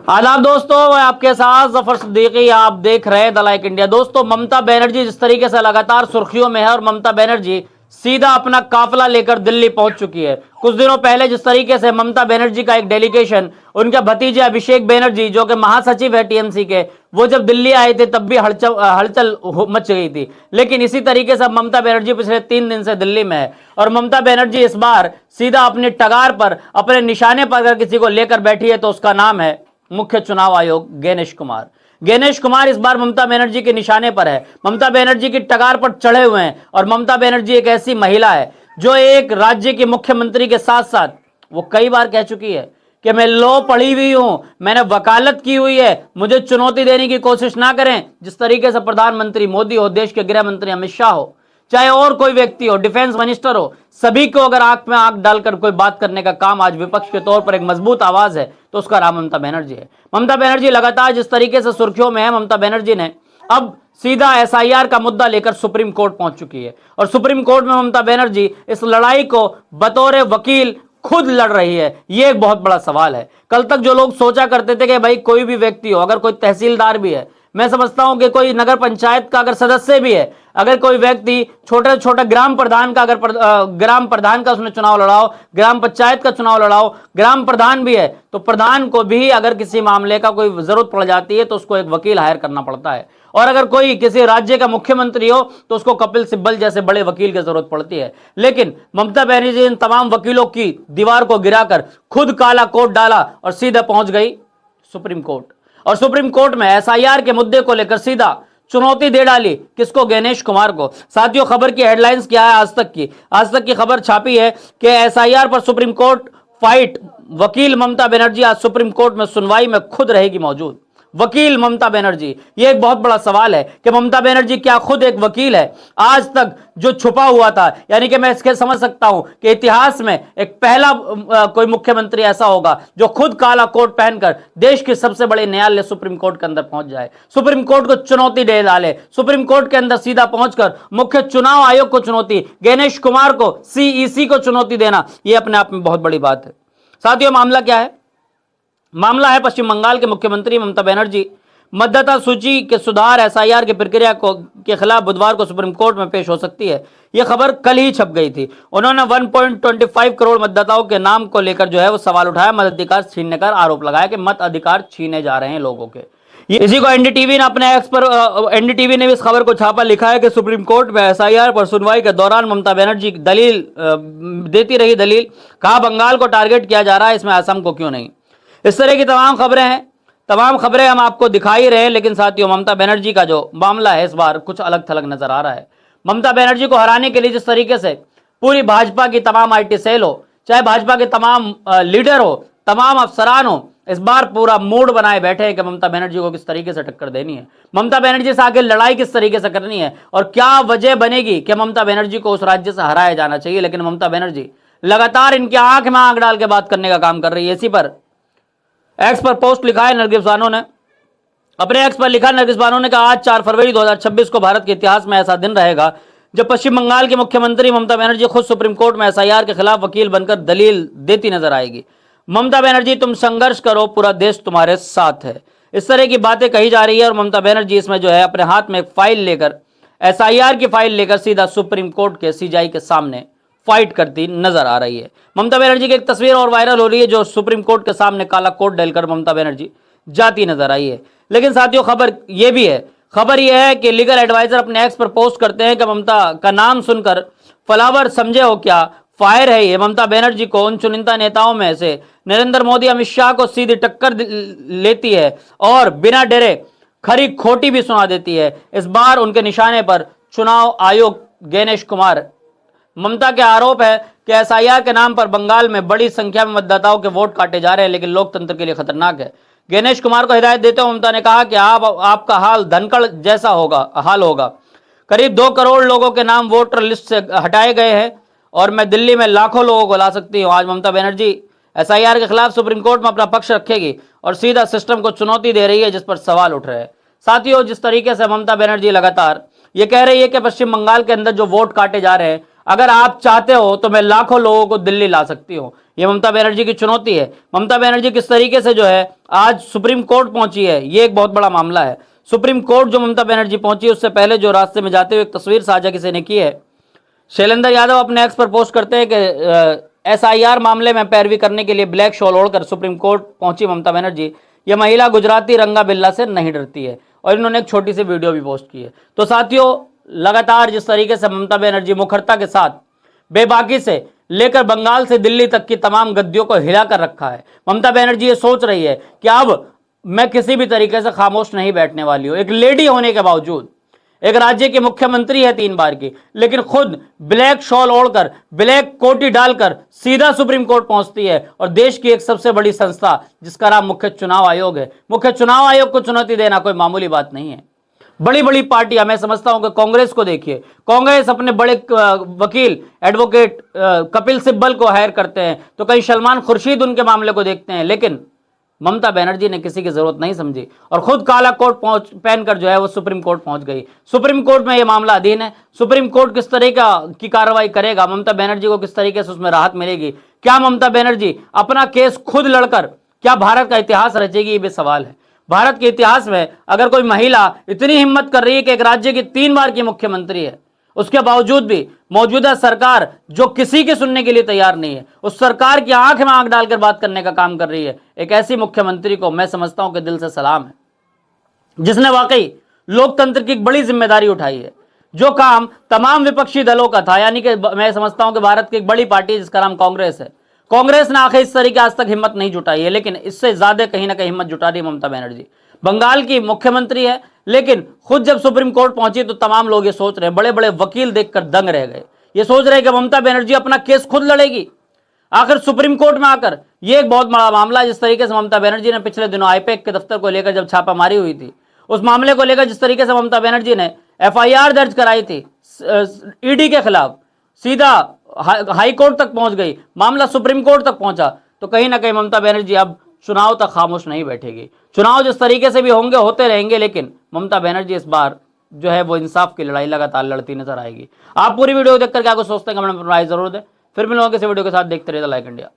आदाब दोस्तों, मैं आपके साथ जफर सिद्दीकी। आप देख रहे हैं द लाइक इंडिया। दोस्तों, ममता बनर्जी जिस तरीके से लगातार सुर्खियों में है और ममता बनर्जी सीधा अपना काफिला लेकर दिल्ली पहुंच चुकी है। कुछ दिनों पहले जिस तरीके से ममता बनर्जी का एक डेलीगेशन, उनके भतीजे अभिषेक बनर्जी जो कि महासचिव है टीएमसी के, वो जब दिल्ली आए थे तब भी हलचल मच गई थी। लेकिन इसी तरीके से ममता बनर्जी पिछले 3 दिन से दिल्ली में है और ममता बनर्जी इस बार सीधा अपनी टगार पर, अपने निशाने पर अगर किसी को लेकर बैठी है तो उसका नाम है मुख्य चुनाव आयोग गणेश कुमार। गणेश कुमार इस बार ममता बनर्जी के निशाने पर है, ममता बनर्जी की टगार पर चढ़े हुए हैं। और ममता बनर्जी एक ऐसी महिला है जो एक राज्य के मुख्यमंत्री के साथ साथ वो कई बार कह चुकी है कि मैं लॉ पढ़ी हुई हूं, मैंने वकालत की हुई है, मुझे चुनौती देने की कोशिश ना करें। जिस तरीके से प्रधानमंत्री मोदी हो, देश के गृह मंत्री अमित शाह हो, चाहे और कोई व्यक्ति हो, डिफेंस मिनिस्टर हो, सभी को अगर आंख में आंख डालकर कोई बात करने का काम आज विपक्ष के तौर पर एक मजबूत आवाज है तो उसका नाम ममता बनर्जी है। ममता बनर्जी लगातार जिस तरीके से सुर्खियों में है, ममता बनर्जी ने अब सीधा एसआईआर का मुद्दा लेकर सुप्रीम कोर्ट पहुंच चुकी है और सुप्रीम कोर्ट में ममता बनर्जी इस लड़ाई को बतौर वकील खुद लड़ रही है। यह एक बहुत बड़ा सवाल है। कल तक जो लोग सोचा करते थे कि भाई कोई भी व्यक्ति हो, अगर कोई तहसीलदार भी है, मैं समझता हूं कि कोई नगर पंचायत का अगर सदस्य भी है, अगर कोई व्यक्ति छोटे छोटे ग्राम प्रधान का, अगर ग्राम प्रधान का उसने चुनाव लड़ाओ, ग्राम पंचायत का चुनाव लड़ाओ, ग्राम प्रधान भी है तो प्रधान को भी अगर किसी मामले का कोई जरूरत पड़ जाती है तो उसको एक वकील हायर करना पड़ता है। और अगर कोई किसी राज्य का मुख्यमंत्री हो तो उसको कपिल सिब्बल जैसे बड़े वकील की जरूरत पड़ती है। लेकिन ममता बनर्जी इन तमाम वकीलों की दीवार को गिराकर खुद काला कोट डाला और सीधा पहुंच गई सुप्रीम कोर्ट। और सुप्रीम कोर्ट में एसआईआर के मुद्दे को लेकर सीधा चुनौती दे डाली। किसको? गणेश कुमार को। साथियों, खबर की हेडलाइंस क्या है? आज तक की खबर छापी है कि एसआईआर पर सुप्रीम कोर्ट फाइट। वकील ममता बनर्जी आज सुप्रीम कोर्ट में सुनवाई में खुद रहेगी मौजूद। वकील ममता बनर्जी, यह एक बहुत बड़ा सवाल है कि ममता बनर्जी क्या खुद एक वकील है? आज तक जो छुपा हुआ था, यानी कि मैं इसके समझ सकता हूं कि इतिहास में एक पहला कोई मुख्यमंत्री ऐसा होगा जो खुद काला कोट पहनकर देश के सबसे बड़े न्यायालय सुप्रीम कोर्ट के अंदर पहुंच जाए, सुप्रीम कोर्ट को चुनौती दे डाले, सुप्रीम कोर्ट के अंदर सीधा पहुंचकर मुख्य चुनाव आयोग को चुनौती, गणेश कुमार को, सीईसी को चुनौती देना, यह अपने आप में बहुत बड़ी बात है। साथियों, मामला क्या है? मामला है पश्चिम बंगाल के मुख्यमंत्री ममता बनर्जी मतदाता सूची के सुधार एसआईआर की प्रक्रिया के खिलाफ बुधवार को सुप्रीम कोर्ट में पेश हो सकती है। यह खबर कल ही छप गई थी। उन्होंने 1.25 करोड़ मतदाताओं के नाम को लेकर जो है वो सवाल उठाया, मताधिकार छीनने का आरोप लगाया कि मत अधिकार छीने जा रहे हैं लोगों के। इसी को एनडीटीवी ने अपने एक्स पर एनडीटीवी ने भी इस खबर को छापा, लिखा है कि सुप्रीम कोर्ट में एसआईआर पर सुनवाई के दौरान ममता बनर्जी दलील देती रही। दलील कहा, बंगाल को टारगेट किया जा रहा है, इसमें असम को क्यों नहीं। इस तरह की तमाम खबरें हम आपको दिखाई रहे हैं। लेकिन साथियों, ममता बनर्जी का जो मामला है इस बार कुछ अलग थलग नजर आ रहा है। ममता बनर्जी को हराने के लिए जिस तरीके से पूरी भाजपा की तमाम आईटी सेल हो, चाहे भाजपा के तमाम लीडर हो, तमाम अफसरान हो, इस बार पूरा मूड बनाए बैठे हैं कि ममता बनर्जी को किस तरीके से टक्कर देनी है, ममता बनर्जी से आगे लड़ाई किस तरीके से करनी है और क्या वजह बनेगी कि ममता बनर्जी को उस राज्य से हराया जाना चाहिए। लेकिन ममता बनर्जी लगातार इनकी आंख में आंख डाल के बात करने का काम कर रही है। इसी पर एक्स पर पोस्ट लिखा है नरगिस बानो ने, अपने एक्स पर लिखा नरगिस बानो ने कहा, आज 4 फरवरी 2026 को भारत के इतिहास में ऐसा दिन रहेगा जब पश्चिम बंगाल के मुख्यमंत्री ममता बनर्जी खुद सुप्रीम कोर्ट में एसआईआर के खिलाफ वकील बनकर दलील देती नजर आएगी। ममता बनर्जी, तुम संघर्ष करो, पूरा देश तुम्हारे साथ है। इस तरह की बातें कही जा रही है और ममता बनर्जी इसमें जो है अपने हाथ में एक फाइल लेकर, एसआईआर की फाइल लेकर सीधा सुप्रीम कोर्ट के सीजेआई के सामने फाइट करती नजर आ रही है। ममता बनर्जी की एक तस्वीर और वायरल हो रही है जो सुप्रीम कोर्ट के सामने काला कोट डालकर ममता बनर्जी जाती नजर आई है। लेकिन साथियों, खबर यह है कि लीगल एडवाइजर अपने एक्स पर पोस्ट करते हैं कि ममता का नाम सुनकर फ्लावर समझे हो क्या, फायर है ये। ममता बनर्जी को उन चुनिंदा नेताओं में से नरेंद्र मोदी, अमित शाह को सीधी टक्कर लेती है और बिना डरे खरी खोटी भी सुना देती है। इस बार उनके निशाने पर चुनाव आयोग गणेश कुमार। ममता के आरोप है कि एसआईआर के नाम पर बंगाल में बड़ी संख्या में मतदाताओं के वोट काटे जा रहे हैं, लेकिन लोकतंत्र के लिए खतरनाक है। गणेश कुमार को हिदायत देते हुए ममता ने कहा कि आपका हाल धनखड़ जैसा हाल होगा। करीब 2 करोड़ लोगों के नाम वोटर लिस्ट से हटाए गए हैं और मैं दिल्ली में लाखों लोगों को ला सकती हूँ। आज ममता बनर्जी एसआईआर के खिलाफ सुप्रीम कोर्ट में अपना पक्ष रखेगी और सीधा सिस्टम को चुनौती दे रही है, जिस पर सवाल उठ रहे हैं। साथियों, जिस तरीके से ममता बनर्जी लगातार ये कह रही है कि पश्चिम बंगाल के अंदर जो वोट काटे जा रहे हैं, अगर आप चाहते हो तो मैं लाखों लोगों को दिल्ली ला सकती हूं, ये ममता बनर्जी की चुनौती है। ममता बनर्जी किस तरीके से जो है आज सुप्रीम कोर्ट पहुंची है, ये एक बहुत बड़ा मामला है। सुप्रीम कोर्ट जो ममता बनर्जी पहुंची है, उससे पहले जो रास्ते में जाते हुए एक तस्वीर साझा किसी ने की है। शैलेंद्र यादव अपने एक्स पर पोस्ट करते हैं कि SIR मामले में पैरवी करने के लिए ब्लैक शॉल ओढ़कर सुप्रीम कोर्ट पहुंची ममता बनर्जी। यह महिला गुजराती रंगा बिल्ला से नहीं डरती है, और इन्होंने एक छोटी सी वीडियो भी पोस्ट की है। तो साथियों, लगातार जिस तरीके से ममता बनर्जी मुखरता के साथ बेबाकी से लेकर बंगाल से दिल्ली तक की तमाम गद्दियों को हिला कर रखा है, ममता बनर्जी ये सोच रही है कि अब मैं किसी भी तरीके से खामोश नहीं बैठने वाली हूं। एक लेडी होने के बावजूद, एक राज्य की मुख्यमंत्री है 3 बार की, लेकिन खुद ब्लैक शॉल ओढ़कर, ब्लैक कोटी डालकर सीधा सुप्रीम कोर्ट पहुंचती है, और देश की एक सबसे बड़ी संस्था जिसका नाम मुख्य चुनाव आयोग है, मुख्य चुनाव आयोग को चुनौती देना कोई मामूली बात नहीं है। बड़ी बड़ी पार्टियां, मैं समझता हूं कि कांग्रेस को देखिए, कांग्रेस अपने बड़े वकील एडवोकेट कपिल सिब्बल को हायर करते हैं, तो कहीं सलमान खुर्शीद उनके मामले को देखते हैं, लेकिन ममता बनर्जी ने किसी की जरूरत नहीं समझी और खुद काला कोट पहनकर जो है वो सुप्रीम कोर्ट पहुंच गई। सुप्रीम कोर्ट में ये मामला अधीन है। सुप्रीम कोर्ट किस तरीके की कार्रवाई करेगा, ममता बनर्जी को किस तरीके से उसमें राहत मिलेगी, क्या ममता बनर्जी अपना केस खुद लड़कर क्या भारत का इतिहास रचेगी, ये भी सवाल है। भारत के इतिहास में अगर कोई महिला इतनी हिम्मत कर रही है कि एक राज्य की 3 बार की मुख्यमंत्री है, उसके बावजूद भी मौजूदा सरकार जो किसी के सुनने के लिए तैयार नहीं है, उस सरकार की आंख में आंख डालकर बात करने का काम कर रही है, एक ऐसी मुख्यमंत्री को मैं समझता हूं कि दिल से सलाम है, जिसने वाकई लोकतंत्र की एक बड़ी जिम्मेदारी उठाई है। जो काम तमाम विपक्षी दलों का था, यानी कि मैं समझता हूं कि भारत की एक बड़ी पार्टी है जिसका नाम कांग्रेस है, कांग्रेस ने आखिर इस तरीके आज तक हिम्मत नहीं जुटाई है, लेकिन इससे ज्यादा कहीं ना कहीं हिम्मत जुटा रही है ममता बनर्जी। बंगाल की मुख्यमंत्री है, लेकिन खुद जब सुप्रीम कोर्ट पहुंची तो तमाम लोग ये सोच रहे हैं, बड़े बड़े वकील देखकर दंग रह गए, ये सोच रहे हैं कि ममता बनर्जी अपना केस खुद लड़ेगी आखिर सुप्रीम कोर्ट में आकर। ये एक बहुत बड़ा मामला है। जिस तरीके से ममता बनर्जी ने पिछले दिनों आईपैक के दफ्तर को लेकर जब छापामारी हुई थी, उस मामले को लेकर जिस तरीके से ममता बनर्जी ने FIR दर्ज कराई थी ED के खिलाफ, सीधा हाई कोर्ट तक पहुंच गई, मामला सुप्रीम कोर्ट तक पहुंचा, तो कहीं ना कहीं ममता बनर्जी अब चुनाव तक खामोश नहीं बैठेगी। चुनाव जिस तरीके से भी होंगे होते रहेंगे, लेकिन ममता बनर्जी इस बार जो है वो इंसाफ की लड़ाई लगातार लड़ती नजर आएगी। आप पूरी वीडियो देखकर क्या कुछ सोचते हैं कमेंट में राय जरूर दें। फिर मिलूंगा किसी वीडियो के साथ, देखते रहिए द लाइक इंडिया।